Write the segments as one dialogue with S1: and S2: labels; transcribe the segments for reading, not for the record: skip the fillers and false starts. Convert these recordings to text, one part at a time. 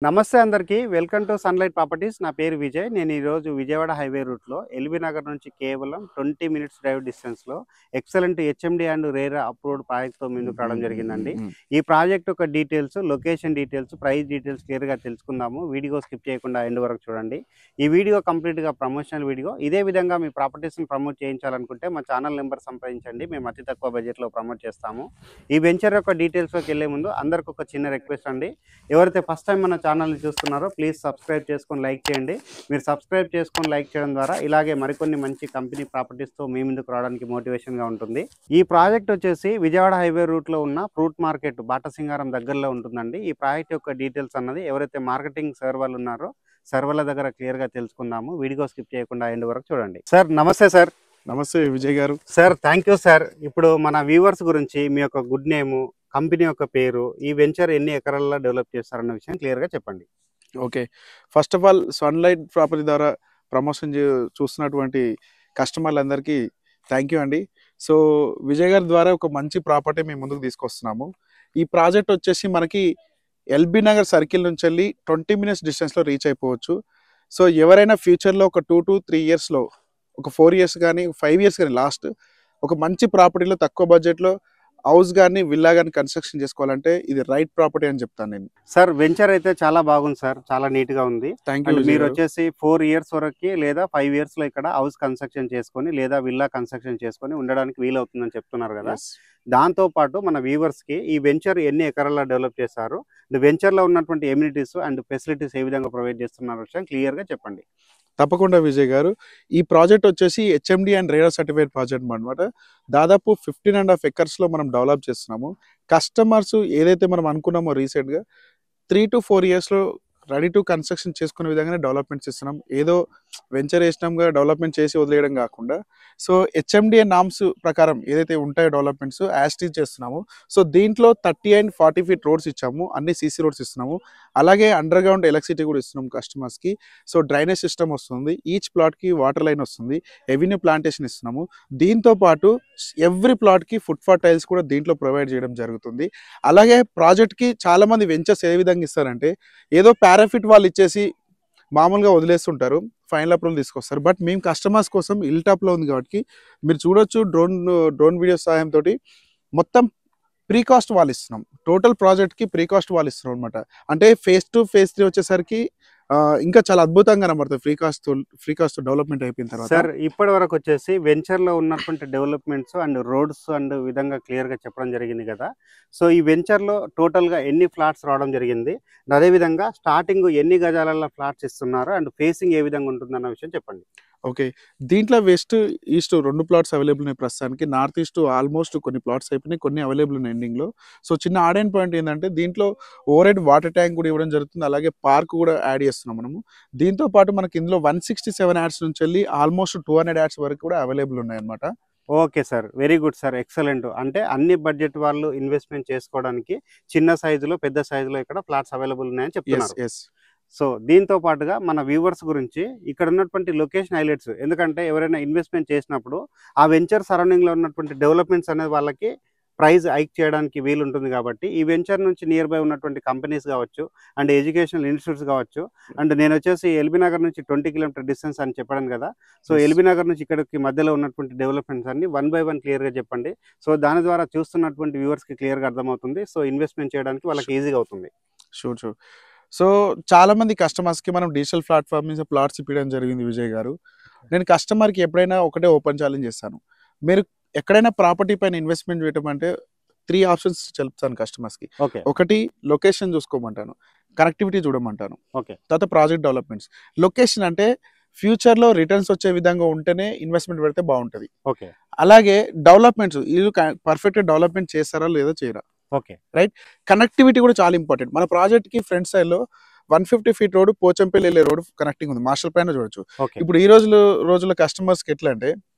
S1: నమస్తే అందరికీ welcome to sunlight properties. నా పేరు విజయ్. నేను ఈరోజు విజయవాడ హైవే రూట్లో ఎల్బీ నగర్ నుంచి కేవలం 20 మినిట్స్ డ్రైవ్ డిస్టెన్స్లో excellent HMD and RERA approved ప్రాజెక్ట్తో ముందుకు రావడం జరిగిందండి. ఈ ప్రాజెక్ట్ యొక్క details, location details, price details క్లియర్గా తెలుసుకుందాము. వీడియో స్కిప్ చేయకుండా ఎండ్ వరకు చూడండి. ఈ వీడియో కంప్లీట్గా ప్రమోషనల్ వీడియో. ఇదే విధంగా మీ ప్రాపర్టీస్ని ప్రమోట్ చేయించాలనుకుంటే మా ఛానల్ నెంబర్ సంప్రదించండి. మేము అతి తక్కువ బడ్జెట్లో ప్రమోట్ చేస్తాము. ఈ వెంచర్ యొక్క డీటెయిల్స్లోకి వెళ్ళే ముందు అందరికి ఒక చిన్న రిక్వెస్ట్ అండి. ఎవరైతే ఫస్ట్ టైం మన ఛానల్ని చూస్తున్నారో ప్లీజ్ సబ్స్క్రైబ్ చేసుకొని లైక్ చేయండి. మీరు సబ్స్క్రైబ్ చేసుకొని లైక్ చేయడం ద్వారా ఇలాగే మరికొన్ని మంచి కంపెనీ ప్రాపర్టీస్తో మీ ముందుకు రావడానికి మోటివేషన్గా ఉంటుంది. ఈ ప్రాజెక్ట్ వచ్చేసి విజయవాడ హైవే రూట్లో ఉన్న ఫ్రూట్ మార్కెట్ బాటసింగారం దగ్గరలో ఉంటుందండి. ఈ ప్రాజెక్ట్ యొక్క డీటెయిల్స్ అన్నది ఎవరైతే మార్కెటింగ్ సర్వర్లు ఉన్నారో సర్వర్ల దగ్గర క్లియర్గా తెలుసుకుందాము. వీడియో స్కిప్ చేయకుండా ఎండ్ వరకు చూడండి. సార్ నమస్తే. సార్
S2: నమస్తే విజయ్ గారు.
S1: Sir thank you sir. ఇప్పుడు మన వ్యూవర్స్ గురించి మీ యొక్క గుడ్ నేము, కంపెనీ యొక్క పేరు, ఈ వెంచర్ ఎన్ని ఎకరాల్లో డెవలప్ చేస్తారన్న విషయం క్లియర్గా చెప్పండి.
S2: Okay, first of all sunlight property ద్వారా ప్రమోషన్ చూస్తున్నటువంటి కస్టమర్లందరికీ థ్యాంక్ యూ అండి. సో విజయ్ గారి ద్వారా ఒక మంచి ప్రాపర్టీ మేము ముందుకు తీసుకొస్తున్నాము. ఈ ప్రాజెక్ట్ వచ్చేసి మనకి ఎల్బీ నగర్ సర్కిల్ నుంచి వెళ్ళి 20 మినిట్స్ డిస్టెన్స్లో రీచ్ అయిపోవచ్చు. సో ఎవరైనా ఫ్యూచర్లో ఒక 2 to 3 ఇయర్స్లో, ఒక 4 ఇయర్స్ కానీ 5 ఇయర్స్ కానీ లాస్ట్ ఒక మంచి ప్రాపర్టీలో తక్కువ బడ్జెట్లో హౌస్ కానీ విల్లా కానీ కన్స్ట్రక్షన్ చేసుకోవాలంటే ఇది రైట్ ప్రాపర్టీ అని చెప్తాను నేను.
S1: సార్ వెంచర్ అయితే చాలా బాగుంది సార్, చాలా నీట్ గా ఉంది.
S2: Thank you.
S1: మీరు వచ్చేసి 4 ఇయర్స్ వరకు లేదా 5 ఇయర్స్ లో ఇక్కడ హౌస్ కన్స్ట్రక్షన్ చేసుకొని లేదా విల్లా కన్స్ట్రక్షన్ చేసుకొని ఉండడానికి వీలవుతుందని చెప్తున్నారు కదా. దాంతో పాటు మన వ్యూవర్స్ కి ఈ వెంచర్ ఎన్ని ఎకరాల్లో డెవలప్ చేశారు, వెంచర్ లో ఉన్నటువంటి ఎమ్యూనిటీస్ అండ్ ఫెసిలిటీస్ ఏ విధంగా ప్రొవైడ్ చేస్తున్నారు విషయం క్లియర్ గా చెప్పండి.
S2: తప్పకుండా విజయ్ గారు. ఈ ప్రాజెక్ట్ వచ్చేసి HMD and RERA certified project అనమాట. దాదాపు 15.5 ఎకర్స్లో మనం డెవలప్ చేస్తున్నాము. కస్టమర్స్ ఏదైతే మనం అనుకున్నామో రీసెంట్గా 3 to 4 ఇయర్స్లో రెడీ టు కన్స్ట్రక్షన్ చేసుకునే విధంగానే డెవలప్మెంట్స్ ఇస్తున్నాం. ఏదో వెంచర్ వేసినాంగా డెవలప్మెంట్ చేసి వదిలేయడం కాకుండా సో హెచ్ఎండి నామ్స్ ప్రకారం ఏదైతే ఉంటాయో డెవలప్మెంట్స్ యాస్టీజ్ చేస్తున్నాము. సో దీంట్లో 30 and 40 feet రోడ్స్ ఇచ్చాము, అన్ని సీసీ రోడ్స్ ఇస్తున్నాము. అలాగే అండర్ గ్రౌండ్ ఎలక్ట్రిసిటీ కూడా ఇస్తున్నాము కస్టమర్స్కి. సో డ్రైనేజ్ సిస్టమ్ వస్తుంది, ఈచ్ ప్లాట్కి వాటర్ లైన్ వస్తుంది, ఎవెన్యూ ప్లాంటేషన్ ఇస్తున్నాము. దీంతో పాటు ఎవ్రీ ప్లాట్కి ఫుట్పాత్ టైల్స్ కూడా దీంట్లో ప్రొవైడ్ చేయడం జరుగుతుంది. అలాగే ప్రాజెక్ట్కి చాలామంది వెంచర్స్ ఏ విధంగా ఇస్తారంటే ఏదో పారాఫిట్ వాళ్ళు ఇచ్చేసి మామూలుగా వదిలేస్తుంటారు, ఫైనల్ అప్రూవల్ తీసుకొస్తారు. బట్ మేము కస్టమర్స్ కోసం హిల్ టాప్లో ఉంది కాబట్టి మీరు చూడొచ్చు, డ్రోన్ వీడియో సహాయంతో మొత్తం ప్రీ కాస్ట్ వాళ్ళు ఇస్తున్నాం. టోటల్ ప్రాజెక్ట్కి ప్రీ కాస్ట్ వాళ్ళు ఇస్తున్నాం అనమాట. అంటే phase 2 phase 3 వచ్చేసరికి ఇంకా చాలా అద్భుతంగా కనబడుతుంది ఫ్రీ కాస్ట్ డెవలప్మెంట్ అయిపోయిన తర్వాత.
S1: సార్ ఇప్పటి వరకు వచ్చేసి వెంచర్ లో ఉన్నటువంటి డెవలప్మెంట్స్ అండ్ రోడ్స్ అండ్ విధంగా క్లియర్ గా చెప్పడం జరిగింది కదా. సో ఈ వెంచర్ లో టోటల్ గా ఎన్ని ఫ్లాట్స్ రావడం జరిగింది, అదే విధంగా స్టార్టింగ్ ఎన్ని గజాలలో ఫ్లాట్స్ ఇస్తున్నారు అండ్ ఫేసింగ్ ఏ విధంగా ఉంటుందన్న విషయం చెప్పండి.
S2: ఓకే, దీంట్లో వెస్ట్ ఈస్ట్ 2 ప్లాట్స్ అవైలబుల్ ఉన్నాయి ప్రస్తుతానికి. నార్త్ ఈస్ట్ ఆల్మోస్ట్ కొన్ని ప్లాట్స్ అయిపోయినాయి, కొన్ని అవైలబుల్ ఉన్నాయి ఎండింగ్లో. సో చిన్న ఆడైన పాయింట్ ఏంటంటే దీంట్లో ఓవర్ హెడ్ వాటర్ ట్యాంక్ కూడా ఇవ్వడం జరుగుతుంది, అలాగే పార్క్ కూడా యాడ్ చేస్తున్నాం మనము. దీంతో పాటు మనకి ఇందులో 167 యాడ్స్ నుంచి వెళ్ళి ఆల్మోస్ట్ 200 యాడ్స్ వరకు కూడా అవైలబుల్ ఉన్నాయి అనమాట.
S1: Okay sir, very good sir, excellent. అంటే అన్ని బడ్జెట్ వాళ్ళు ఇన్వెస్ట్మెంట్ చేసుకోవడానికి చిన్న సైజులో పెద్ద సైజులో ఇక్కడ ఫ్లాట్స్ అవైలబుల్ ఉన్నాయని చెప్తున్నారు. సో దీంతో పాటుగా మన వ్యూవర్స్ గురించి ఇక్కడ ఉన్నటువంటి లొకేషన్ హైలైట్స్, ఎందుకంటే ఎవరైనా ఇన్వెస్ట్మెంట్ చేసినప్పుడు ఆ వెంచర్ సరౌండింగ్లో ఉన్నటువంటి డెవలప్మెంట్స్ అనేది వాళ్ళకి ప్రైస్ హైక్ చేయడానికి వీలుంటుంది. కాబట్టి ఈ వెంచర్ నుంచి నియర్ బై ఉన్నటువంటి కంపెనీస్ కావచ్చు అండ్ ఎడ్యుకేషనల్ ఇన్స్టిట్యూట్స్ కావచ్చు, అండ్ నేను వచ్చేసి ఎల్బీ నగర్ నుంచి 20 కిలోమీటర్ డిస్టెన్స్ అని చెప్పాను కదా. సో ఎల్బీ నగర్ నుంచి ఇక్కడికి మధ్యలో ఉన్నటువంటి డెవలప్మెంట్స్ అన్ని 1 by 1 క్లియర్గా చెప్పండి. సో దాని ద్వారా చూస్తున్నటువంటి వ్యూవర్స్కి క్లియర్గా అర్థమవుతుంది. సో ఇన్వెస్ట్మెంట్ చేయడానికి వాళ్ళకి ఈజీగా అవుతుంది.
S2: షూర్. సో చాలా మంది కస్టమర్స్కి మనం డిజిటల్ ప్లాట్ఫామ్ మీద ప్లాట్స్ ఇప్పించడం జరిగింది విజయ్ గారు. నేను కస్టమర్కి ఎప్పుడైనా ఒకటే ఓపెన్ ఛాలెంజ్ చేస్తాను, మీరు ఎక్కడైనా ప్రాపర్టీ పైన ఇన్వెస్ట్మెంట్ చేయడం అంటే 3 ఆప్షన్స్ చెప్తాను కస్టమర్స్కి. ఒకటి లొకేషన్ చూసుకోమంటాను, కనెక్టివిటీ చూడమంటాను, తర్వాత ప్రాజెక్ట్ డెవలప్మెంట్స్. లొకేషన్ అంటే ఫ్యూచర్లో రిటర్న్స్ వచ్చే విధంగా ఉంటేనే ఇన్వెస్ట్మెంట్ పెడితే బాగుంటుంది. అలాగే డెవలప్మెంట్స్, ఇది పర్ఫెక్ట్గా డెవలప్మెంట్ చేస్తారా లేదా చేయరా, రైట్. కనెక్టివిటీ కూడా చాలా ఇంపార్టెంట్. మన ప్రాజెక్ట్కి ఫ్రంట్ సైడ్లో 150 feet రోడ్, పోచంపల్లి వెళ్ళే రోడ్ కనెక్టింగ్ ఉంది, మాస్టర్ ప్లాన్ చూడొచ్చు. ఇప్పుడు ఈ రోజుల్లో కస్టమర్స్కి ఎట్లా అంటే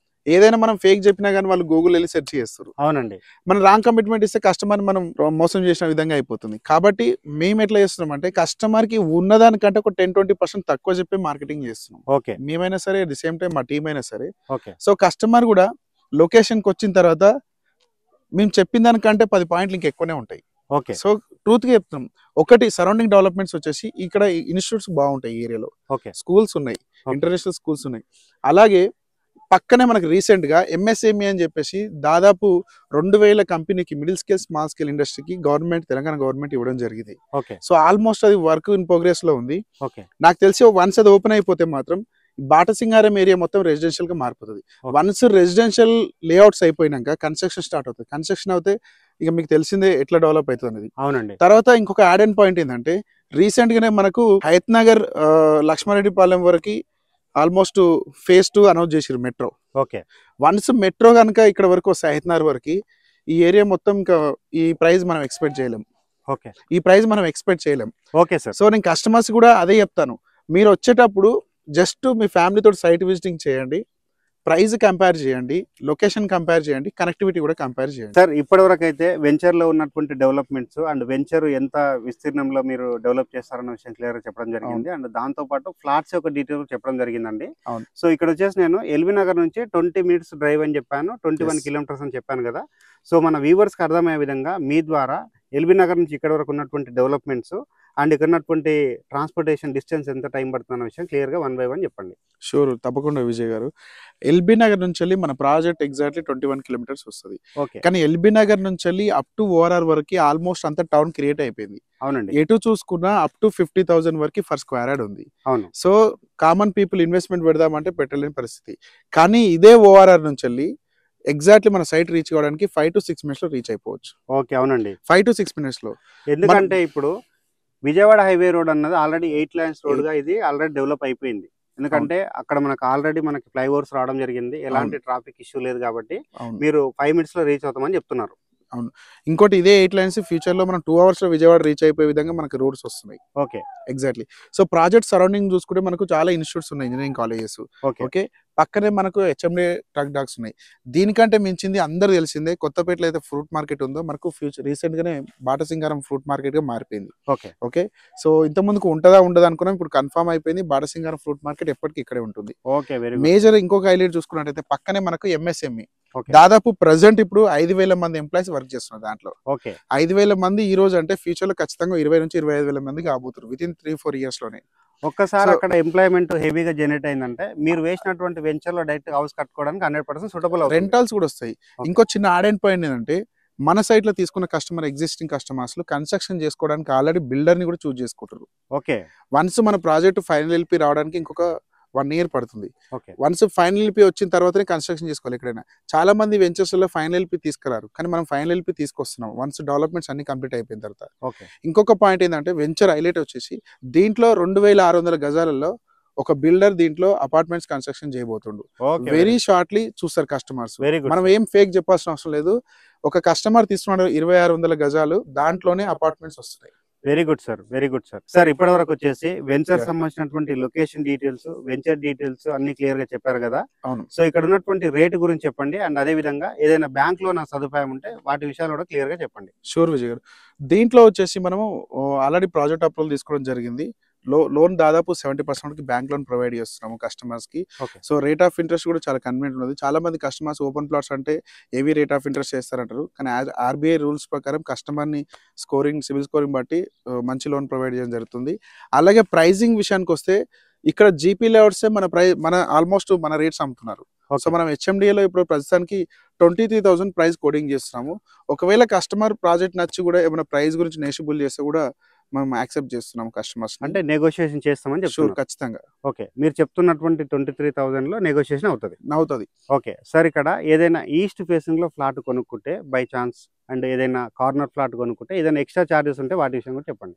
S2: ఏదైనా మనం ఫేక్ చెప్పినా కానీ వాళ్ళు గూగుల్ వెళ్ళి సెర్చ్ చేస్తారు.
S1: అవునండి,
S2: మనం రాంగ్ కమిట్మెంట్ ఇస్తే కస్టమర్ మనం మోసం చేసిన విధంగా అయిపోతుంది. కాబట్టి మేము ఎట్లా చేస్తున్నాం అంటే కస్టమర్కి ఉన్నదానికంటే ఒక 10-20% తక్కువ చెప్పి మార్కెటింగ్ చేస్తున్నాం. మేమైనా సరే, అట్ ది సేమ్ టైం మా టీం అయినా సరే. సో కస్టమర్ కూడా లొకేషన్కి వచ్చిన తర్వాత మేము చెప్పిన దానికంటే 10 పాయింట్లు ఇంకెక్కువనే ఉంటాయి.
S1: ఓకే.
S2: సో ట్రూత్ గా చెప్తున్నాం. ఒకటి సరౌండింగ్ డెవలప్మెంట్స్ వచ్చేసి ఇక్కడ ఇన్స్టిట్యూట్స్ బాగుంటాయి ఈ ఏరియాలో,
S1: ఓకే.
S2: స్కూల్స్ ఉన్నాయి,
S1: ఓకే.
S2: ఇంటర్నేషనల్ స్కూల్స్ ఉన్నాయి. అలాగే పక్కనే మనకి రీసెంట్ గా ఎంఎస్ఎంఈ అని చెప్పేసి దాదాపు 2000 కంపెనీకి, మిడిల్ స్కేల్ స్మాల్ స్కేల్ ఇండస్ట్రీకి తెలంగాణ గవర్నమెంట్ ఇవ్వడం జరిగింది.
S1: ఓకే.
S2: సో ఆల్మోస్ట్ అది వర్క్ ఇన్ ప్రోగ్రెస్ లో ఉంది.
S1: ఓకే.
S2: నాకు తెలిసి వన్స్ అది ఓపెన్ అయిపోతే మాత్రం బాటసింగారం ఏరియా మొత్తం రెసిడెన్షియల్ గా మారిపోతుంది.
S1: Okay.
S2: వన్స్ రెసిడెన్షియల్ లేఅవుట్స్ అయిపోయినాక కన్స్ట్రక్షన్ స్టార్ట్ అవుతుంది. కన్స్ట్రక్షన్ అవుతే ఇక మీకు తెలిసిందే ఎట్లా డెవలప్ అవుతుంది అనేది.
S1: అవునండి.
S2: తర్వాత ఇంకొక యాడ్ అండ్ పాయింట్ ఏంటంటే రీసెంట్ గానే మనకు హయత్ నగర్ లక్ష్మారెడ్డిపాలెం వరకు ఆల్మోస్ట్ ఫేజ్ 2 అనౌన్స్ చేసారు మెట్రో.
S1: ఓకే.
S2: వన్స్ మెట్రో కనుక ఇక్కడ వరకు వస్తే హయత్ నగర్ వరకు ఈ ఏరియా మొత్తం ఇంకా ఈ ప్రైస్ మనం ఎక్స్పెక్ట్ చేయలేం.
S1: ఓకే.
S2: ఈ ప్రైస్ మనం ఎక్స్పెక్ట్ చేయలేం.
S1: Okay sir.
S2: సో నేను కస్టమర్స్ కూడా అదే చెప్తాను, మీరు వచ్చేటప్పుడు జస్ట్ మీ ఫ్యామిలీతో సైట్ విజిటింగ్ చేయండి, ప్రైస్ కంపేర్ చేయండి, లొకేషన్ కంపేర్ చేయండి, కనెక్టివిటీ కూడా కంపేర్ చేయండి.
S1: సార్ ఇప్పటివరకు అయితే వెంచర్ లో ఉన్నటువంటి డెవలప్మెంట్స్ అండ్ వెంచర్ ఎంత విస్తీర్ణంలో మీరు డెవలప్ చేస్తారన్న విషయం క్లియర్ గా చెప్పడం జరిగింది. అండ్ దాంతో పాటు ఫ్లాట్స్ యొక్క డీటెయిల్ చెప్పడం జరిగిందండి.
S2: అవును.
S1: సో ఇక్కడ వచ్చేసి నేను ఎల్బీ నగర్ నుంచి 20 minutes డ్రైవ్ అని చెప్పాను, 21
S2: Yes.
S1: kilometers అని చెప్పాను కదా. సో మన వ్యూవర్స్ కి అర్థమయ్యే విధంగా మీ ద్వారా ఎల్బీ నగర్ నుంచి ఇక్కడ వరకు ఉన్నటువంటి డెవలప్మెంట్స్ అండ్ ఇక్కడ ఉన్నటువంటి ట్రాన్స్పోర్టేషన్ డిస్టెన్స్ ఎంత టైం పడుతుంది అన్న విషయం క్లియర్ గా 1 by 1 చెప్పండి.
S2: షూర్, తప్పకుండా విజయ్ గారు. ఎల్బీ నగర్ నుంచి వెళ్ళి మన ప్రాజెక్ట్ ఎగ్జాక్ట్లీ 21 kilometers వస్తుంది.
S1: ఓకే.
S2: కానీ ఎల్బీ నగర్ నుంచి వెళ్ళి అప్ టు ఓఆర్ఆర్ వరకు ఆల్మోస్ట్ అంత టౌన్ క్రియేట్ అయిపోయింది.
S1: అవునండి.
S2: ఎటు చూసుకున్నా అప్ టు 50,000 వరకు ఫర్ స్క్వేర్ యార్డ్ ఉంది.
S1: అవును.
S2: సో కామన్ పీపుల్ ఇన్వెస్ట్మెంట్ పెడదామంటే పెట్టలేని పరిస్థితి. కానీ ఇదే ఓఆర్ఆర్ నుంచి వెళ్ళి ఎగ్జాక్ట్లీ మన సైట్ రీచ్ కావడానికి 5 to 6 minutes లో రీచ్ అయిపోవచ్చు.
S1: ఓకే. అవునండి.
S2: 5 to 6 minutes లో.
S1: ఎందుకంటే ఇప్పుడు విజయవాడ హైవే రోడ్ అన్నది ఆల్రెడీ 8 lanes రోడ్ గా ఇది ఆల్రెడీ డెవలప్ అయిపోయింది. ఎందుకంటే అక్కడ మనకు ఆల్రెడీ మనకి ఫ్లైఓవర్స్ రావడం జరిగింది, ఎలాంటి ట్రాఫిక్ ఇష్యూ లేదు కాబట్టి మీరు 5 minutes లో రీచ్ అవుతామని చెప్తున్నారు.
S2: అవును. ఇంకోటి ఇదే 8 lanes ఫ్యూచర్ లో మనం 2 hours లో విజయవాడ రీచ్ అయిపోయే విధంగా మనకి రోడ్స్ వస్తున్నాయి.
S1: Okay.
S2: Exactly. So project surrounding చూసుకుంటే మనకు చాలా ఇన్స్టిట్యూట్స్ ఉన్నాయి, ఇంజనీరింగ్ కాలేజెస్.
S1: ఓకే.
S2: ఓకే. పక్కనే మనకు హెచ్ఎండి ట్రక్ డాక్స్ ఉన్నాయి. దీనికంటే మించింది అందరూ తెలిసిందే కొత్తపేటలో అయితే ఫ్రూట్ మార్కెట్ ఉందో మనకు ఫ్యూచర్ రీసెంట్ గానే బాటసింగారం ఫ్రూట్ మార్కెట్ గా మారిపోయింది.
S1: ఓకే.
S2: ఓకే. సో ఇంత ముందుకు ఉంటుందా ఉండదా అనుకున్నాం, ఇప్పుడు కన్ఫర్మ్ అయిపోయింది. బాటసింగారం ఫ్రూట్ మార్కెట్ ఎప్పటికీ ఇక్కడే ఉంటుంది.
S1: ఓకే. Very good.
S2: మేజర్ ఇంకొక హైలైట్ చూసుకున్నట్టయితే పక్కనే మనకు ఎంఎస్ఎంఈ
S1: ఓకే.
S2: దాదాపు ప్రెసెంట్ ఇప్పుడు 5,000 మంది ఎంప్లాయీస్ వర్క్ చేస్తున్నారు దాంట్లో.
S1: ఓకే.
S2: 5,000 మంది ఈ రోజు అంటే ఫ్యూచర్ లో ఖచ్చితంగా 20 నుంచి 25,000 మంది కాబోతున్నారు విత్ ఇన్ 3-4 years లోనే.
S1: ఒక్కసారి అక్కడ ఎంప్లాయ్మెంట్ హెవీగా జనరేట్ అయిందంటే మీరు వేసినటువంటి వెంచర్ లో డైరెక్ట్ హౌస్ కట్టుకోవడానికి 100% సూటబుల్ అవుతుంది.
S2: రెంటల్స్ కూడా వస్తాయి. ఇంకో చిన్న యాడ్ అండ్ పాయింట్ ఏంటంటే మన సైట్ లో తీసుకున్న కస్టమర్ ఎగ్జిస్టింగ్ కస్టమర్స్ కన్స్ట్రక్షన్ చేసుకోవడానికి ఆల్రెడీ బిల్డర్ ని కూడా చూస్ చేసుకుంటారు.
S1: ఓకే.
S2: వన్స్ మన ప్రాజెక్ట్ ఫైనల్ ఎల్పి రావడానికి ఇంకొక 1 year పడుతుంది.
S1: ఓకే.
S2: వన్స్ ఫైనల్ ఎల్పి వచ్చిన తర్వాతనే కన్స్ట్రక్షన్ చేసుకోవాలి. ఎక్కడైనా చాలా మంది వెంచర్స్ లో ఫైనల్ ఎల్పి తీసుకురారు, కానీ మనం ఫైనల్ ఎల్పి తీసుకొస్తున్నాం వన్స్ డెవలప్మెంట్స్ అన్ని కంప్లీట్ అయిపోయిన తర్వాత.
S1: ఓకే.
S2: ఇంకొక పాయింట్ ఏంటంటే వెంచర్ హైలైట్ వచ్చేసి దీంట్లో 2,600 గజాలలో ఒక బిల్డర్ దీంట్లో అపార్ట్మెంట్స్ కన్స్ట్రక్షన్ చేయబోతుండు. వెరీ షార్ట్లీ చూస్తారు కస్టమర్స్. మనం ఏం ఫేక్ చెప్పాల్సిన అవసరం లేదు. ఒక కస్టమర్ తీసుకున్నాడు 2,600 గజాలు, దాంట్లోనే అపార్ట్మెంట్స్ వస్తున్నాయి.
S1: Very good sir, very good sir. Sir ఇప్పటి వరకు వచ్చేసి వెంచర్ సంబంధించినటువంటి లొకేషన్ డీటెయిల్స్, వెంచర్ డీటెయిల్స్ అన్ని క్లియర్ గా చెప్పారు కదా.
S2: అవును.
S1: సో ఇక్కడ ఉన్నటువంటి రేట్ గురించి చెప్పండి, అండ్ అదే విధంగా ఏదైనా బ్యాంక్ లో నా సదుపాయం ఉంటే వాటి విషయాలు కూడా క్లియర్ గా చెప్పండి.
S2: షూర్ విజయ్ గారు. దీంట్లో వచ్చేసి మనము ఆల్రెడీ ప్రాజెక్ట్ అప్రూవల్ తీసుకోవడం జరిగింది. లోన్ దాదాపు 70% కి బ్యాంక్ లోన్ ప్రొవైడ్ చేస్తున్నాము కస్టమర్స్ కి. సో రేట్ ఆఫ్ ఇంట్రెస్ట్ కూడా చాలా కన్వీనియంట్ ఉంది. చాలా మంది కస్టమర్స్ ఓపెన్ ప్లాట్స్ అంటే హెవీ రేట్ ఆఫ్ ఇంట్రెస్ట్ చేస్తారంటారు, కానీ ఆర్బీఐ రూల్స్ ప్రకారం కస్టమర్ ని సివిల్ స్కోరింగ్ బట్టి మంచి లోన్ ప్రొవైడ్ చేయడం జరుగుతుంది. అలాగే ప్రైజింగ్ విషయానికి వస్తే ఇక్కడ జీపీ లేఅవుట్స్ మన ఆల్మోస్ట్ మన రేట్స్ అమ్ముతున్నారు. సో మనం హెచ్ఎండిఏలో ఇప్పుడు ప్రస్తుతానికి 23,000 ప్రైస్ కోడింగ్ చేస్తున్నాము. ఒకవేళ కస్టమర్ ప్రాజెక్ట్ నచ్చి కూడా ఏమైనా ప్రైస్ గురించి నెగోషియబుల్ చేస్తే కూడా మనం యాక్సెప్ట్ చేస్తున్నాం కస్టమర్స్.
S1: అంటే నెగోషియేషన్ చేస్తామని చెప్తున్నారు.
S2: ఖచ్చితంగా.
S1: ఓకే. మీరు చెప్తున్నటువంటి 23,000 లో నెగోషియేషన్ అవుతుంది. ఓకే సార్, ఇక్కడ ఏదైనా ఈస్ట్ ఫేసింగ్ లో ఫ్లాట్ కొనుక్కుంటే బై ఛాన్స్ అండ్ ఏదైనా కార్నర్ ఫ్లాట్ కొనుక్కుంటే ఏదైనా ఎక్స్ట్రా చార్జెస్ ఉంటే వాటి విషయం కూడా చెప్పండి.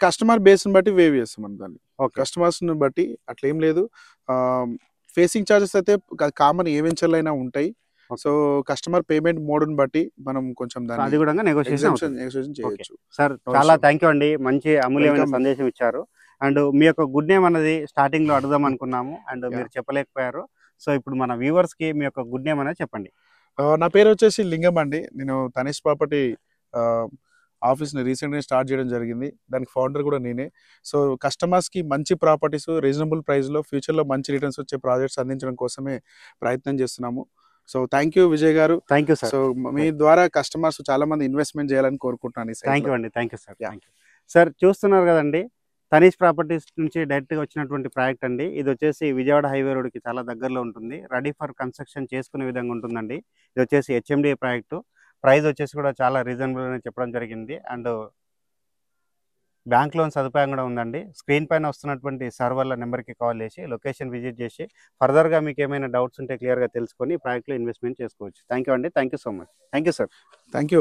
S2: కస్టమర్ బేస్ బట్టి వేవ్ చేస్తాం మనం దాన్ని. కస్టమర్స్ బట్టి అట్లా ఏం లేదు. ఫేసింగ్ చార్జెస్ అయితే కామన్ ఏ వెంచర్లు అయినా ఉంటాయి. సో కస్టమర్ పేమెంట్ మోడ్ ని బట్టి మనం కొంచెం
S1: అది కూడా నెగోషియేషన్
S2: చేయొచ్చు.
S1: సార్ చాలా థ్యాంక్ యూ అండి, మంచి అమూల్యమైన సందేశం ఇచ్చారు. అండ్ మీ యొక్క గుడ్ నేమ్ అనేది స్టార్టింగ్ లో అడుగుదాం అనుకున్నాము, అండ్ మీరు చెప్పలేకపోయారు. సో ఇప్పుడు మన వ్యూవర్స్ కి మీ యొక్క గుడ్ నేమ్ అనేది చెప్పండి.
S2: నా పేరు వచ్చేసి లింగం అండి. నేను తనిష్ ప్రాపర్టీ ఆఫీస్ని రీసెంట్గా స్టార్ట్ చేయడం జరిగింది. దానికి ఫౌండర్ కూడా నేనే. సో కస్టమర్స్కి మంచి ప్రాపర్టీస్ రీజనబుల్ ప్రైస్లో ఫ్యూచర్లో మంచి రిటర్న్స్ వచ్చే ప్రాజెక్ట్స్ అందించడం కోసమే ప్రయత్నం చేస్తున్నాము. సో థ్యాంక్ యూ విజయ్ గారు.
S1: Thank you sir.
S2: సో మీ ద్వారా కస్టమర్స్ చాలా మంది ఇన్వెస్ట్మెంట్ చేయాలని కోరుకుంటున్నాను ఈ
S1: థ్యాంక్
S2: site
S1: యూ
S2: లో.
S1: అండి. Thank you sir. Thank you sir. చూస్తున్నారు కదండి, తనీష్ ప్రాపర్టీస్ నుంచి డైరెక్ట్గా వచ్చినటువంటి ప్రాజెక్ట్ అండి. ఇది వచ్చేసి విజయవాడ హైవే రోడ్కి చాలా దగ్గరలో ఉంటుంది. రెడీ ఫర్ కన్స్ట్రక్షన్ చేసుకునే విధంగా ఉంటుందండి. ఇది వచ్చేసి హెచ్ఎండిఏ ప్రాజెక్టు. ప్రైస్ వచ్చేసి కూడా చాలా రీజనబుల్ అని చెప్పడం జరిగింది. అండ్ బ్యాంక్ లోన్ సదుపాయం కూడా ఉందండి. స్క్రీన్ పైన వస్తున్నటువంటి సర్వర్ల నెంబర్కి కాల్ చేసి లొకేషన్ విజిట్ చేసి ఫర్దర్గా మీకు ఏమైనా డౌట్స్ ఉంటే క్లియర్గా తెలుసుకొని ప్రాజెక్ట్లో ఇన్వెస్ట్మెంట్ చేసుకోవచ్చు. థ్యాంక్ యూ అండి. Thank you so much. Thank you sir.
S2: Thank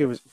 S2: you Vijay.